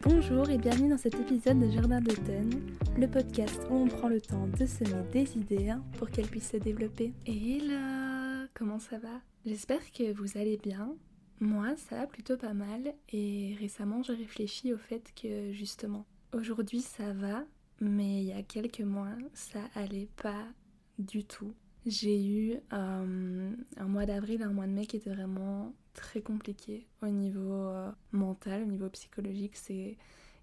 Bonjour et bienvenue dans cet épisode de Jardin d'automne, le podcast où on prend le temps de semer des idées pour qu'elles puissent se développer. Et là, comment ça va? J'espère que vous allez bien. Moi, ça va plutôt pas mal et récemment, j'ai réfléchi au fait que justement, aujourd'hui ça va, mais il y a quelques mois, ça allait pas du tout. J'ai eu un mois d'avril, un mois de mai qui était vraiment très compliqué au niveau mental, au niveau psychologique. C'est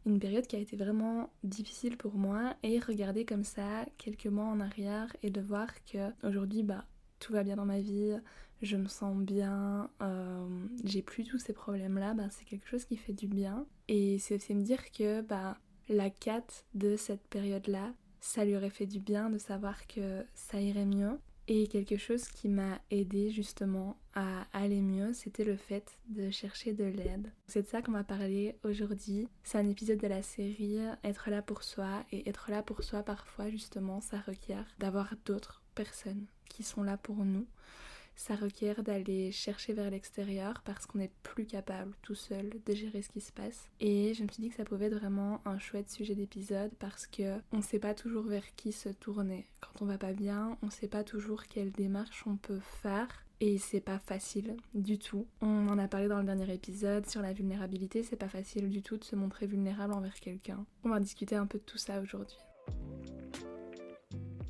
une période qui a été vraiment difficile pour moi et regarder comme ça quelques mois en arrière et de voir que aujourd'hui tout va bien dans ma vie, je me sens bien, j'ai plus tous ces problèmes-là, c'est quelque chose qui fait du bien. Et c'est aussi me dire que la Kat de cette période-là, ça lui aurait fait du bien de savoir que ça irait mieux. Et quelque chose qui m'a aidée justement à aller mieux, c'était le fait de chercher de l'aide. C'est de ça qu'on va parler aujourd'hui. C'est un épisode de la série Être là pour soi. Et être là pour soi, parfois justement, ça requiert d'avoir d'autres personnes qui sont là pour nous. Ça requiert d'aller chercher vers l'extérieur parce qu'on n'est plus capable tout seul de gérer ce qui se passe. Et je me suis dit que ça pouvait être vraiment un chouette sujet d'épisode parce que on sait pas toujours vers qui se tourner. Quand on va pas bien, on sait pas toujours quelle démarche on peut faire. Et c'est pas facile du tout. On en a parlé dans le dernier épisode sur la vulnérabilité, c'est pas facile du tout de se montrer vulnérable envers quelqu'un. On va discuter un peu de tout ça aujourd'hui.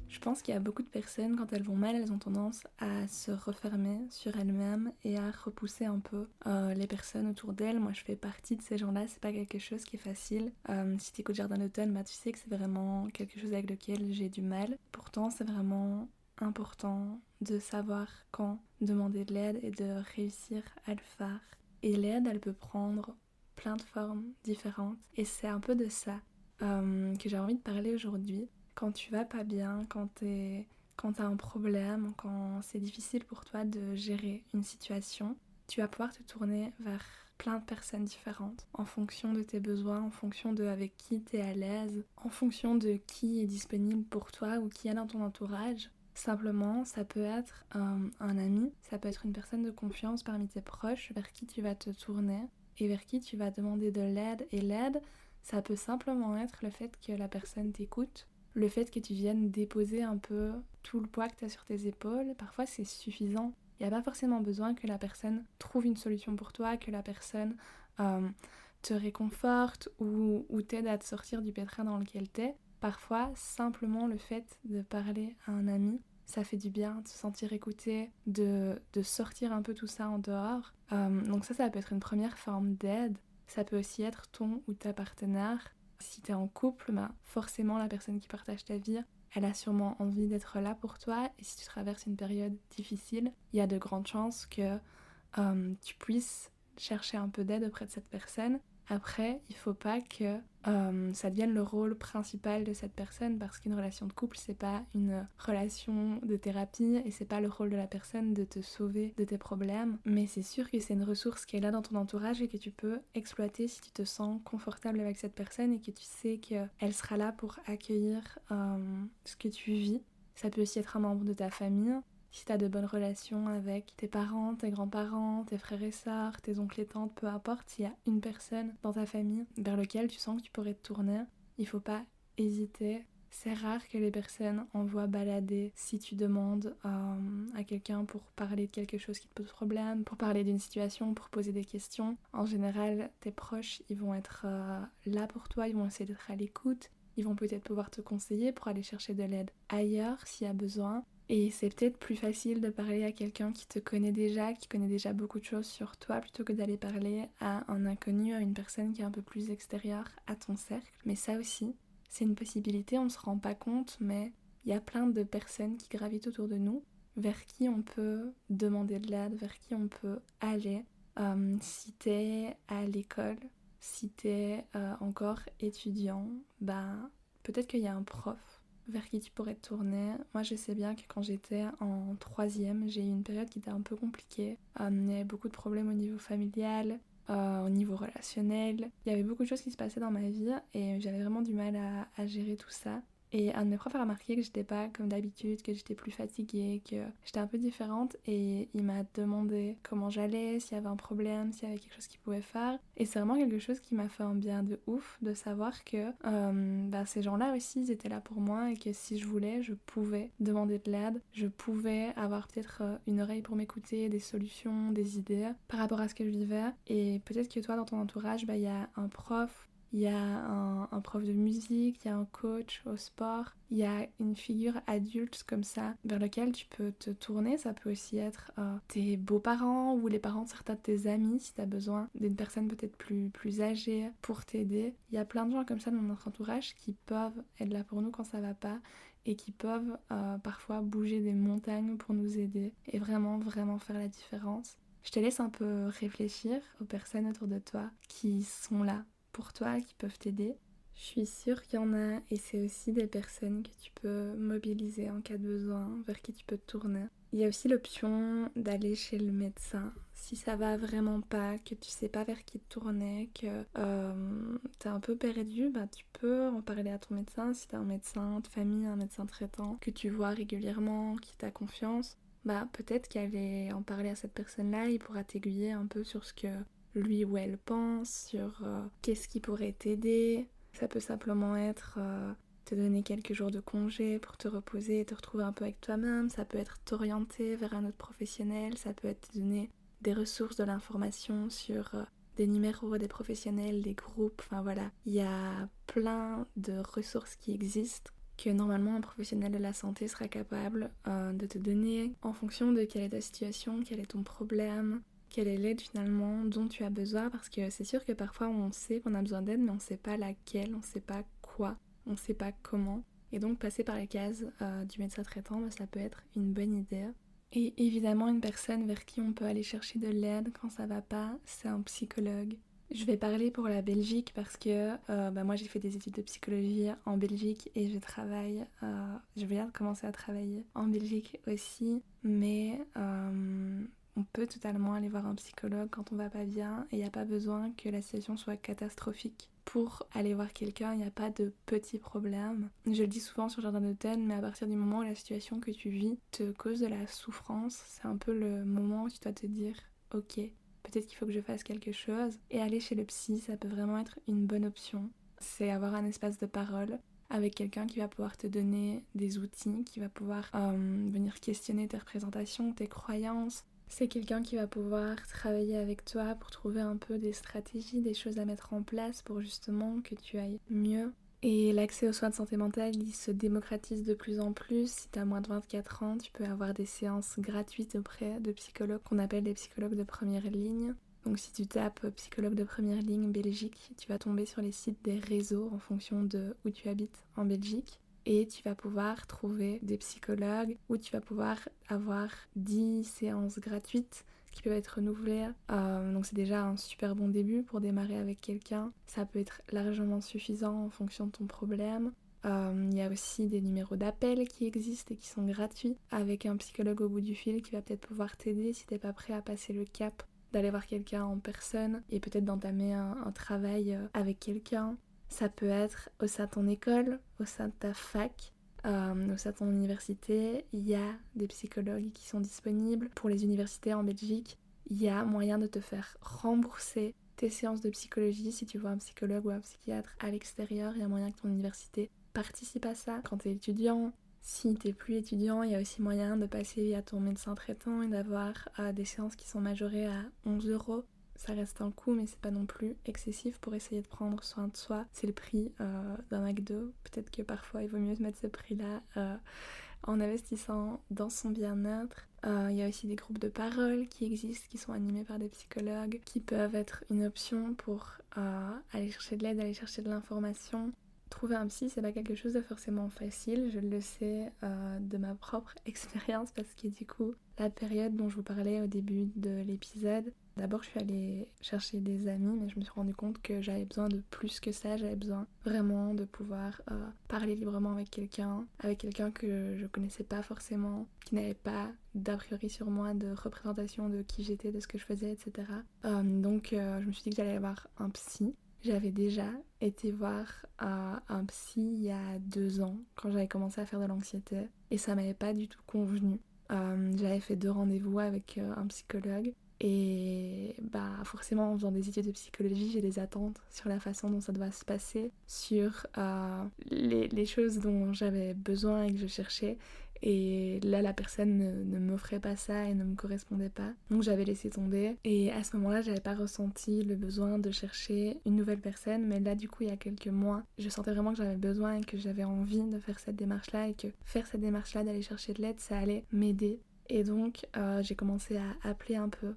Je pense qu'il y a beaucoup de personnes, quand elles vont mal, elles ont tendance à se refermer sur elles-mêmes et à repousser un peu les personnes autour d'elles. Moi, je fais partie de ces gens-là, c'est pas quelque chose qui est facile. Si t'écoutes Jardin d'automne, tu sais que c'est vraiment quelque chose avec lequel j'ai du mal. Pourtant, c'est vraiment important de savoir quand demander de l'aide et de réussir à le faire. Et l'aide, elle peut prendre plein de formes différentes. Et c'est un peu de ça que j'ai envie de parler aujourd'hui. Quand tu vas pas bien, quand t'as un problème, quand c'est difficile pour toi de gérer une situation, tu vas pouvoir te tourner vers plein de personnes différentes en fonction de tes besoins, en fonction de avec qui t'es à l'aise, en fonction de qui est disponible pour toi ou qui est dans ton entourage. Simplement, ça peut être un ami, ça peut être une personne de confiance parmi tes proches vers qui tu vas te tourner et vers qui tu vas demander de l'aide. Et l'aide, ça peut simplement être le fait que la personne t'écoute, le fait que tu viennes déposer un peu tout le poids que tu as sur tes épaules. Parfois c'est suffisant. Il n'y a pas forcément besoin que la personne trouve une solution pour toi, que la personne te réconforte ou t'aide à te sortir du pétrin dans lequel t'es. Parfois, simplement le fait de parler à un ami, ça fait du bien, de se sentir écouté, de sortir un peu tout ça en dehors. Donc ça peut être une première forme d'aide. Ça peut aussi être ton ou ta partenaire. Si t'es en couple, forcément la personne qui partage ta vie, elle a sûrement envie d'être là pour toi. Et si tu traverses une période difficile, il y a de grandes chances que tu puisses chercher un peu d'aide auprès de cette personne. Après, il faut pas que ça devienne le rôle principal de cette personne parce qu'une relation de couple, c'est pas une relation de thérapie et c'est pas le rôle de la personne de te sauver de tes problèmes. Mais c'est sûr que c'est une ressource qui est là dans ton entourage et que tu peux exploiter si tu te sens confortable avec cette personne et que tu sais qu'elle sera là pour accueillir ce que tu vis. Ça peut aussi être un membre de ta famille. Si tu as de bonnes relations avec tes parents, tes grands-parents, tes frères et sœurs, tes oncles et tantes, peu importe, s'il y a une personne dans ta famille vers laquelle tu sens que tu pourrais te tourner, il faut pas hésiter. C'est rare que les personnes envoient balader si tu demandes à quelqu'un pour parler de quelque chose qui te pose problème, pour parler d'une situation, pour poser des questions. En général, tes proches, ils vont être là pour toi, ils vont essayer d'être à l'écoute, ils vont peut-être pouvoir te conseiller pour aller chercher de l'aide ailleurs s'il y a besoin. Et c'est peut-être plus facile de parler à quelqu'un qui te connaît déjà, qui connaît déjà beaucoup de choses sur toi, plutôt que d'aller parler à un inconnu, à une personne qui est un peu plus extérieure à ton cercle. Mais ça aussi, c'est une possibilité, on ne se rend pas compte, mais il y a plein de personnes qui gravitent autour de nous, vers qui on peut demander de l'aide, vers qui on peut aller. Si t'es à l'école, si t'es encore étudiant, peut-être qu'il y a un prof vers qui tu pourrais te tourner. Moi, je sais bien que quand j'étais en troisième, j'ai eu une période qui était un peu compliquée. Il y avait beaucoup de problèmes au niveau familial, au niveau relationnel. Il y avait beaucoup de choses qui se passaient dans ma vie et j'avais vraiment du mal à gérer tout ça. Et un de mes profs a remarqué que j'étais pas comme d'habitude, que j'étais plus fatiguée, que j'étais un peu différente et il m'a demandé comment j'allais, s'il y avait un problème, s'il y avait quelque chose qu'il pouvait faire. Et c'est vraiment quelque chose qui m'a fait un bien de ouf de savoir que ces gens-là aussi, ils étaient là pour moi et que si je voulais, je pouvais demander de l'aide, je pouvais avoir peut-être une oreille pour m'écouter, des solutions, des idées par rapport à ce que je vivais. Et peut-être que toi, dans ton entourage, il y a un prof, il y a un prof de musique, il y a un coach au sport, il y a une figure adulte comme ça vers lequel tu peux te tourner. Ça peut aussi être tes beaux-parents ou les parents de certains de tes amis si tu as besoin d'une personne peut-être plus âgée pour t'aider. Il y a plein de gens comme ça dans notre entourage qui peuvent être là pour nous quand ça va pas et qui peuvent parfois bouger des montagnes pour nous aider et vraiment faire la différence. Je te laisse un peu réfléchir aux personnes autour de toi qui sont là pour toi, qui peuvent t'aider. Je suis sûre qu'il y en a et c'est aussi des personnes que tu peux mobiliser en cas de besoin, vers qui tu peux te tourner. Il y a aussi l'option d'aller chez le médecin. Si ça va vraiment pas, que tu sais pas vers qui te tourner, que t'es un peu perdu, tu peux en parler à ton médecin. Si t'as un médecin de famille, un médecin traitant que tu vois régulièrement, qui t'a confiance, peut-être qu'aller en parler à cette personne-là, il pourra t'aiguiller un peu sur ce que lui ou elle pense, sur qu'est-ce qui pourrait t'aider. Ça peut simplement être te donner quelques jours de congé pour te reposer et te retrouver un peu avec toi-même. Ça peut être t'orienter vers un autre professionnel. Ça peut être te donner des ressources, de l'information sur des numéros, des professionnels, des groupes. Enfin voilà, il y a plein de ressources qui existent que normalement un professionnel de la santé sera capable de te donner en fonction de quelle est ta situation, quel est ton problème, quelle est l'aide finalement dont tu as besoin, parce que c'est sûr que parfois on sait qu'on a besoin d'aide mais on sait pas laquelle, on sait pas quoi, on sait pas comment. Et donc passer par la case du médecin traitant, ça peut être une bonne idée. Et évidemment une personne vers qui on peut aller chercher de l'aide quand ça va pas, c'est un psychologue. Je vais parler pour la Belgique parce que moi j'ai fait des études de psychologie en Belgique et je viens de commencer à travailler en Belgique aussi, mais on peut totalement aller voir un psychologue quand on va pas bien et il n'y a pas besoin que la situation soit catastrophique. Pour aller voir quelqu'un, il n'y a pas de petits problèmes. Je le dis souvent sur Jardin d'Automne, mais à partir du moment où la situation que tu vis te cause de la souffrance, c'est un peu le moment où tu dois te dire « Ok, peut-être qu'il faut que je fasse quelque chose ». Et aller chez le psy, ça peut vraiment être une bonne option. C'est avoir un espace de parole avec quelqu'un qui va pouvoir te donner des outils, qui va pouvoir venir questionner tes représentations, tes croyances. C'est quelqu'un qui va pouvoir travailler avec toi pour trouver un peu des stratégies, des choses à mettre en place pour justement que tu ailles mieux. Et l'accès aux soins de santé mentale, il se démocratise de plus en plus. Si tu as moins de 24 ans, tu peux avoir des séances gratuites auprès de psychologues qu'on appelle des psychologues de première ligne. Donc si tu tapes psychologue de première ligne Belgique, tu vas tomber sur les sites des réseaux en fonction de où tu habites en Belgique. Et tu vas pouvoir trouver des psychologues où tu vas pouvoir avoir 10 séances gratuites qui peuvent être renouvelées. Donc c'est déjà un super bon début pour démarrer avec quelqu'un. Ça peut être largement suffisant en fonction de ton problème. Il y a aussi des numéros d'appel qui existent et qui sont gratuits avec un psychologue au bout du fil qui va peut-être pouvoir t'aider si t'es pas prêt à passer le cap d'aller voir quelqu'un en personne et peut-être d'entamer un travail avec quelqu'un. Ça peut être au sein de ton école, au sein de ta fac, au sein de ton université. Il y a des psychologues qui sont disponibles. Pour les universités en Belgique, il y a moyen de te faire rembourser tes séances de psychologie. Si tu vois un psychologue ou un psychiatre à l'extérieur, il y a moyen que ton université participe à ça. Quand tu es étudiant, si t'es plus étudiant, il y a aussi moyen de passer via ton médecin traitant et d'avoir des séances qui sont majorées à 11 €. Ça reste un coût, mais c'est pas non plus excessif pour essayer de prendre soin de soi. C'est le prix d'un McDo. Peut-être que parfois il vaut mieux se mettre ce prix-là en investissant dans son bien-être. Il y a aussi des groupes de parole qui existent, qui sont animés par des psychologues, qui peuvent être une option pour aller chercher de l'aide, aller chercher de l'information. Trouver un psy, c'est pas quelque chose de forcément facile, je le sais de ma propre expérience parce que du coup, la période dont je vous parlais au début de l'épisode, d'abord je suis allée chercher des amis, mais je me suis rendu compte que j'avais besoin de plus que ça, j'avais besoin vraiment de pouvoir parler librement avec quelqu'un que je connaissais pas forcément, qui n'avait pas d'a priori sur moi de représentation de qui j'étais, de ce que je faisais, etc. Donc je me suis dit que j'allais avoir un psy. J'avais déjà été voir un psy il y a 2 ans, quand j'avais commencé à faire de l'anxiété, et ça m'avait pas du tout convenu. J'avais fait 2 rendez-vous avec un psychologue, et bah forcément en faisant des études de psychologie, j'ai des attentes sur la façon dont ça doit se passer, sur les choses dont j'avais besoin et que je cherchais. Et là, la personne ne m'offrait pas ça et ne me correspondait pas. Donc j'avais laissé tomber. Et à ce moment-là, j'avais pas ressenti le besoin de chercher une nouvelle personne. Mais là, du coup, il y a quelques mois, je sentais vraiment que j'avais besoin et que j'avais envie de faire cette démarche-là. Et que faire cette démarche-là, d'aller chercher de l'aide, ça allait m'aider. Et donc, j'ai commencé à appeler un peu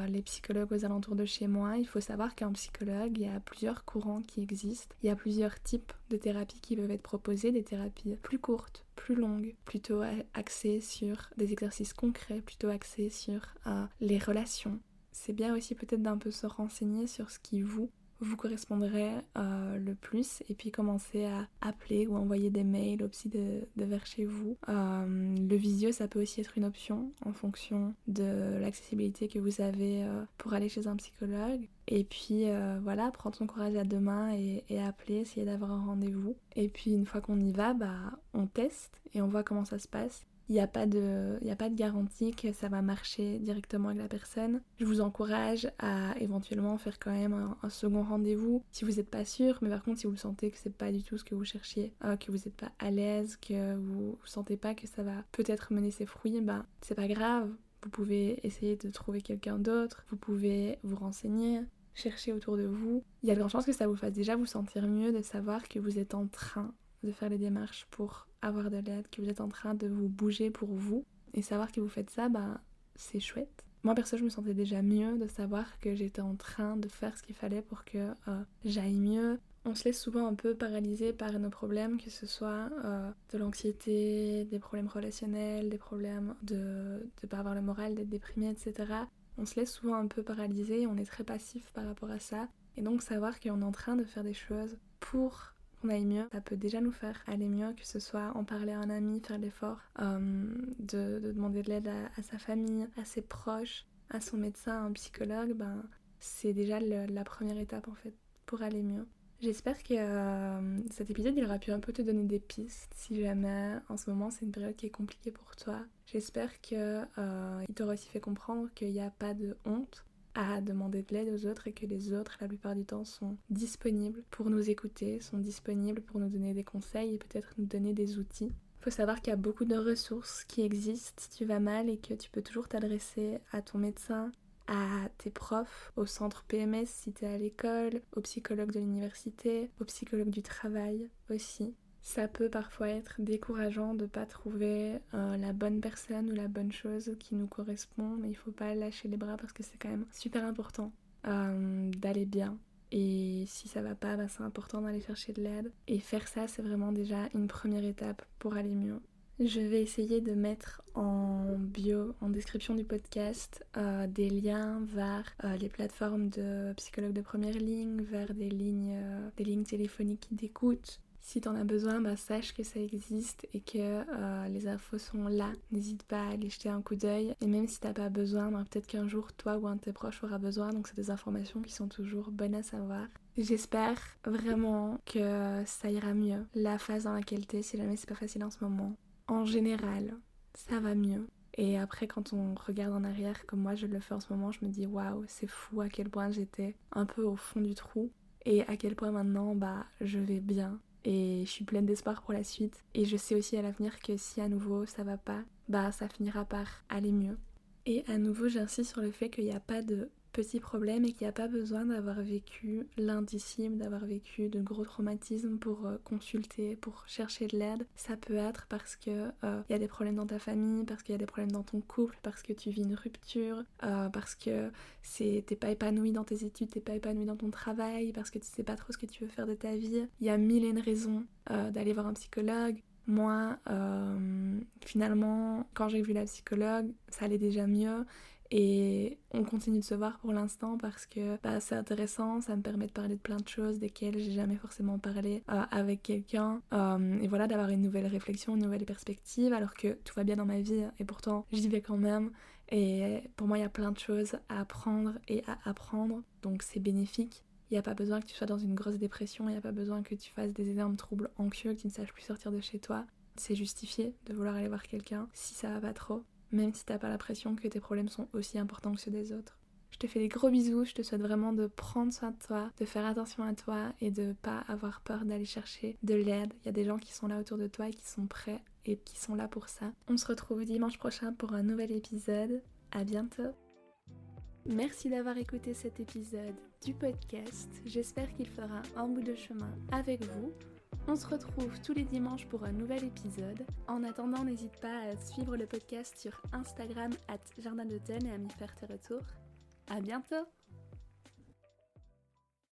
les psychologues aux alentours de chez moi. Il faut savoir qu'un psychologue, il y a plusieurs courants qui existent. Il y a plusieurs types de thérapies qui peuvent être proposées, des thérapies plus courtes, plus longues, plutôt axées sur des exercices concrets, plutôt axées sur les relations. C'est bien aussi peut-être d'un peu se renseigner sur ce qui vous correspondrait le plus, et puis commencer à appeler ou envoyer des mails au psy de vers chez vous. Le visio, ça peut aussi être une option en fonction de l'accessibilité que vous avez pour aller chez un psychologue. Et puis voilà, prendre son courage à deux mains et appeler, essayer d'avoir un rendez-vous. Et puis une fois qu'on y va, on teste et on voit comment ça se passe. Il n'y a pas de garantie que ça va marcher directement avec la personne. Je vous encourage à éventuellement faire quand même un second rendez-vous si vous n'êtes pas sûr, mais par contre si vous sentez que c'est pas du tout ce que vous cherchiez, que vous n'êtes pas à l'aise, que vous sentez pas que ça va peut-être mener ses fruits, c'est pas grave. Vous pouvez essayer de trouver quelqu'un d'autre, vous pouvez vous renseigner, chercher autour de vous. Il y a de grandes chances que ça vous fasse déjà vous sentir mieux de savoir que vous êtes en train de faire les démarches pour avoir de l'aide, que vous êtes en train de vous bouger pour vous, et savoir que vous faites ça, c'est chouette. Moi perso, je me sentais déjà mieux de savoir que j'étais en train de faire ce qu'il fallait pour que j'aille mieux. On se laisse souvent un peu paralysé par nos problèmes, que ce soit de l'anxiété, des problèmes relationnels, des problèmes de ne pas avoir le moral, d'être déprimé, etc. On se laisse souvent un peu paralysé, on est très passif par rapport à ça. Et donc savoir qu'on est en train de faire des choses pour qu'on aille mieux, ça peut déjà nous faire aller mieux, que ce soit en parler à un ami, faire l'effort de demander de l'aide à sa famille, à ses proches, à son médecin, à un psychologue. C'est déjà la première étape en fait pour aller mieux. J'espère que cet épisode il aura pu un peu te donner des pistes si jamais en ce moment c'est une période qui est compliquée pour toi. J'espère que il t'aura aussi fait comprendre qu'il n'y a pas de honte à demander de l'aide aux autres, et que les autres, la plupart du temps, sont disponibles pour nous écouter, sont disponibles pour nous donner des conseils et peut-être nous donner des outils. Il faut savoir qu'il y a beaucoup de ressources qui existent si tu vas mal, et que tu peux toujours t'adresser à ton médecin, à tes profs, au centre PMS si t'es à l'école, au psychologue de l'université, au psychologue du travail aussi. Ça peut parfois être décourageant de pas trouver la bonne personne ou la bonne chose qui nous correspond, mais il faut pas lâcher les bras parce que c'est quand même super important d'aller bien. Et si ça va pas, c'est important d'aller chercher de l'aide. Et faire ça, c'est vraiment déjà une première étape pour aller mieux. Je vais essayer de mettre en bio, en description du podcast, des liens vers les plateformes de psychologues de première ligne, vers des lignes téléphoniques d'écoute. Si t'en as besoin, sache que ça existe et que les infos sont là. N'hésite pas à aller jeter un coup d'œil. Et même si t'as pas besoin, peut-être qu'un jour, toi ou un de tes proches aura besoin. Donc c'est des informations qui sont toujours bonnes à savoir. J'espère vraiment que ça ira mieux, la phase dans laquelle t'es, si jamais c'est pas facile en ce moment. En général, ça va mieux. Et après, quand on regarde en arrière, comme moi je le fais en ce moment, je me dis waouh, c'est fou à quel point j'étais un peu au fond du trou. Et à quel point maintenant, je vais bien. Et je suis pleine d'espoir pour la suite. Et je sais aussi à l'avenir que si à nouveau ça va pas, ça finira par aller mieux. Et à nouveau, j'insiste sur le fait qu'il n'y a pas de petits problèmes et qu'il n'y a pas besoin d'avoir vécu l'indicible, d'avoir vécu de gros traumatismes pour consulter, pour chercher de l'aide. Ça peut être parce que y a des problèmes dans ta famille, parce qu'il y a des problèmes dans ton couple, parce que tu vis une rupture, parce que t'es pas épanoui dans tes études, t'es pas épanoui dans ton travail, parce que tu sais pas trop ce que tu veux faire de ta vie. Il y a mille et une raisons d'aller voir un psychologue. Moi, finalement, quand j'ai vu la psychologue, ça allait déjà mieux. Et on continue de se voir pour l'instant parce que c'est intéressant, ça me permet de parler de plein de choses desquelles j'ai jamais forcément parlé avec quelqu'un. Et voilà, d'avoir une nouvelle réflexion, une nouvelle perspective, alors que tout va bien dans ma vie et pourtant j'y vais quand même. Et pour moi, il y a plein de choses à apprendre et à apprendre, donc c'est bénéfique. Il Il n'y a pas besoin que tu sois dans une grosse dépression, il n'y a pas besoin que tu fasses des énormes troubles anxieux, que tu ne saches plus sortir de chez toi. C'est justifié de vouloir aller voir quelqu'un si ça va pas trop, même si t'as pas l'impression que tes problèmes sont aussi importants que ceux des autres. Je te fais des gros bisous, je te souhaite vraiment de prendre soin de toi, de faire attention à toi et de pas avoir peur d'aller chercher de l'aide. Il y a des gens qui sont là autour de toi et qui sont prêts et qui sont là pour ça. On se retrouve dimanche prochain pour un nouvel épisode. À bientôt. Merci d'avoir écouté cet épisode du podcast. J'espère qu'il fera un bout de chemin avec vous. On se retrouve tous les dimanches pour un nouvel épisode. En attendant, n'hésite pas à suivre le podcast sur Instagram @jardin d'automne et à m'y faire tes retours. À bientôt!